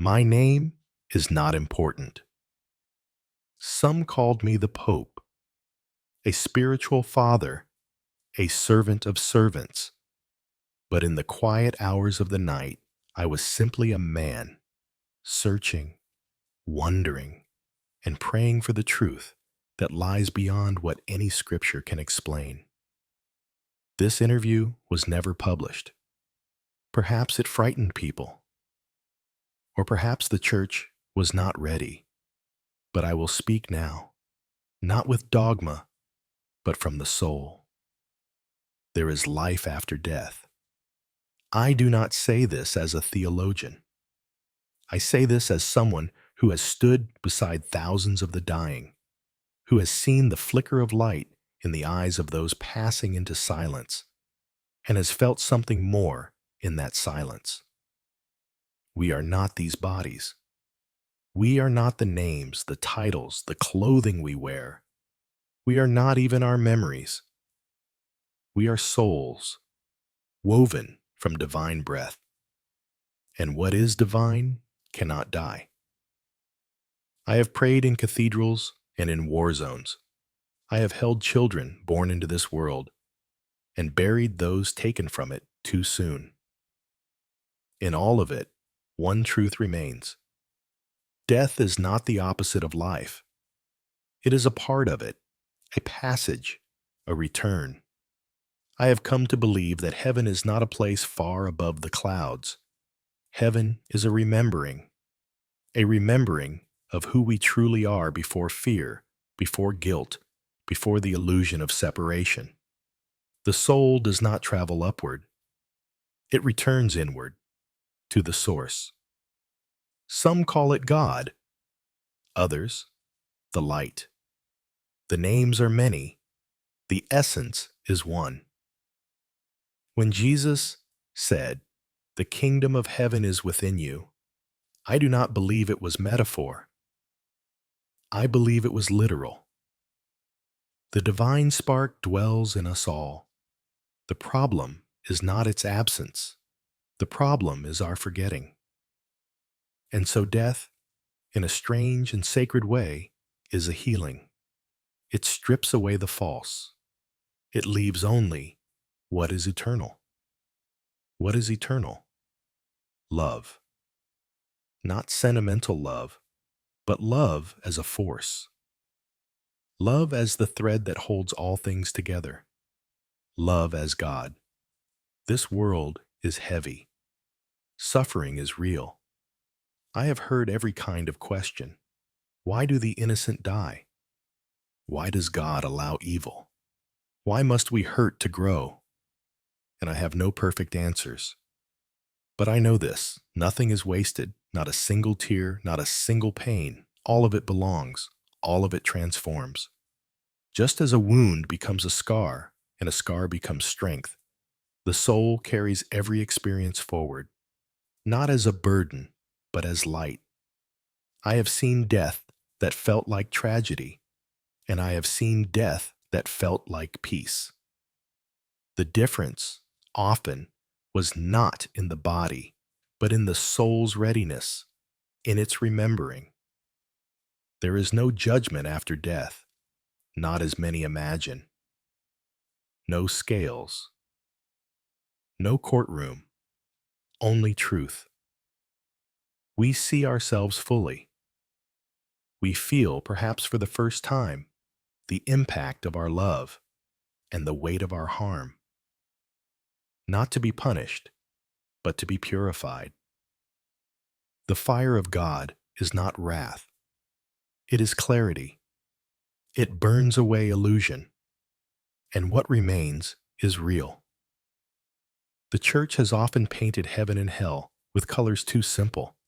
My name is not important. Some called me the Pope, a spiritual father, a servant of servants. But in the quiet hours of the night, I was simply a man, searching, wondering, and praying for the truth that lies beyond what any scripture can explain. This interview was never published. Perhaps it frightened people, or perhaps the church was not ready. But I will speak now, not with dogma, but from the soul. There is life after death. I do not say this as a theologian. I say this as someone who has stood beside thousands of the dying, who has seen the flicker of light in the eyes of those passing into silence, and has felt something more in that silence. We are not these bodies. We are not the names, the titles, the clothing we wear. We are not even our memories. We are souls, woven from divine breath. And what is divine cannot die. I have prayed in cathedrals and in war zones. I have held children born into this world and buried those taken from it too soon. In all of it, one truth remains. Death is not the opposite of life. It is a part of it, a passage, a return. I have come to believe that heaven is not a place far above the clouds. Heaven is a remembering of who we truly are before fear, before guilt, before the illusion of separation. The soul does not travel upward. It returns inward, to the source. Some call it God, others, the light. The names are many. The essence is one. When Jesus said, "The kingdom of heaven is within you," I do not believe it was metaphor. I believe it was literal. The divine spark dwells in us all. The problem is not its absence. The problem is our forgetting. And so death, in a strange and sacred way, is a healing. It strips away the false. It leaves only what is eternal. What is eternal? Love. Not sentimental love, but love as a force. Love as the thread that holds all things together. Love as God. This world is heavy. Suffering is real. I have heard every kind of question. Why do the innocent die? Why does God allow evil? Why must we hurt to grow? And I have no perfect answers. But I know this, nothing is wasted, not a single tear, not a single pain. All of it belongs, all of it transforms. Just as a wound becomes a scar, and a scar becomes strength, the soul carries every experience forward, not as a burden, but as light. I have seen death that felt like tragedy, and I have seen death that felt like peace. The difference, often, was not in the body, but in the soul's readiness, in its remembering. There is no judgment after death, not as many imagine. No scales. No courtroom. Only truth. We see ourselves fully. We feel, perhaps for the first time, the impact of our love and the weight of our harm. Not to be punished, but to be purified. The fire of God is not wrath. It is clarity. It burns away illusion, and what remains is real. The church has often painted heaven and hell with colors too simple,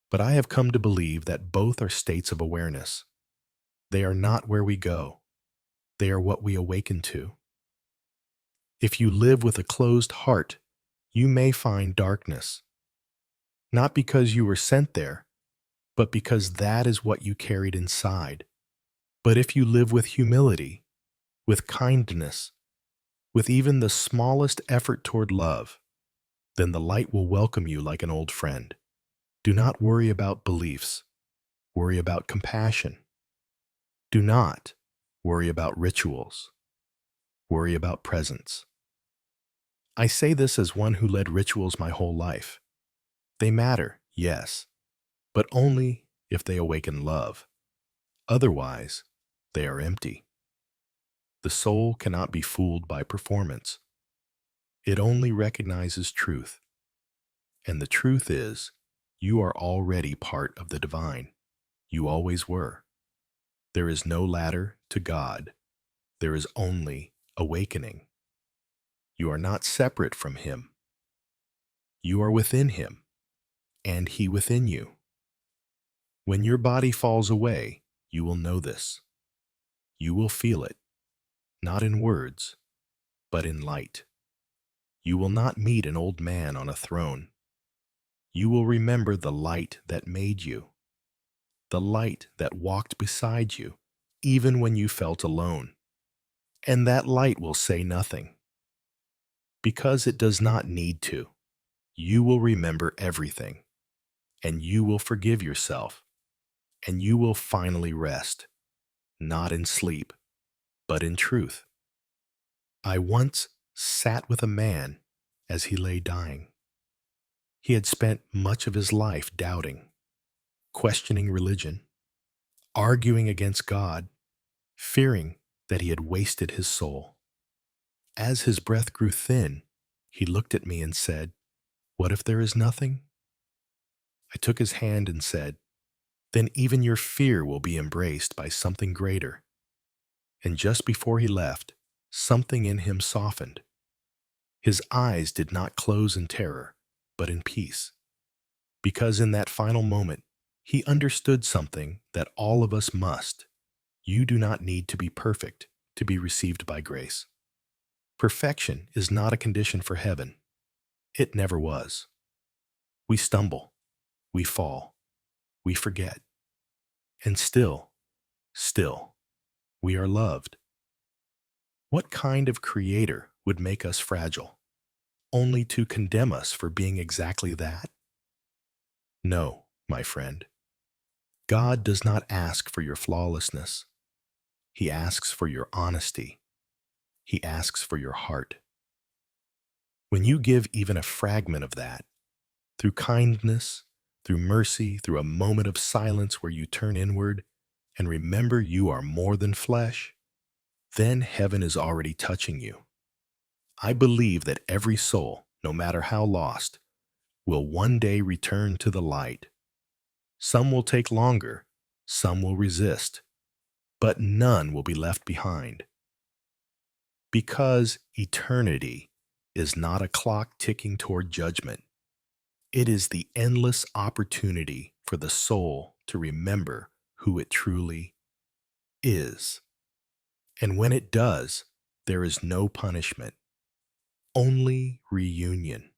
but I have come to believe that both are states of awareness. They are not where we go. They are what we awaken to. If you live with a closed heart, you may find darkness. Not because you were sent there, but because that is what you carried inside. But if you live with humility, with kindness, with even the smallest effort toward love, then the light will welcome you like an old friend. Do not worry about beliefs. Worry about compassion. Do not worry about rituals. Worry about presence. I say this as one who led rituals my whole life. They matter, yes, but only if they awaken love. Otherwise, they are empty. The soul cannot be fooled by performance. It only recognizes truth. And the truth is, you are already part of the divine. You always were. There is no ladder to God. There is only awakening. You are not separate from Him. You are within Him, and He within you. When your body falls away, you will know this. You will feel it, not in words, but in light. You will not meet an old man on a throne. You will remember the light that made you, the light that walked beside you, even when you felt alone. And that light will say nothing, because it does not need to. You will remember everything, and you will forgive yourself, and you will finally rest, not in sleep, but in truth. I once sat with a man as he lay dying. He had spent much of his life doubting, questioning religion, arguing against God, fearing that he had wasted his soul. As his breath grew thin, he looked at me and said, "What if there is nothing?" I took his hand and said, "Then even your fear will be embraced by something greater." And just before he left, something in him softened. His eyes did not close in terror, but in peace. Because in that final moment, he understood something that all of us must. You do not need to be perfect to be received by grace. Perfection is not a condition for heaven. It never was. We stumble, we fall, we forget. And still, we are loved. What kind of creator would make us fragile, only to condemn us for being exactly that? No, my friend. God does not ask for your flawlessness. He asks for your honesty. He asks for your heart. When you give even a fragment of that, through kindness, through mercy, through a moment of silence where you turn inward and remember you are more than flesh, then heaven is already touching you. I believe that every soul, no matter how lost, will one day return to the light. Some will take longer, some will resist, but none will be left behind. Because eternity is not a clock ticking toward judgment. It is the endless opportunity for the soul to remember who it truly is. And when it does, there is no punishment, only reunion.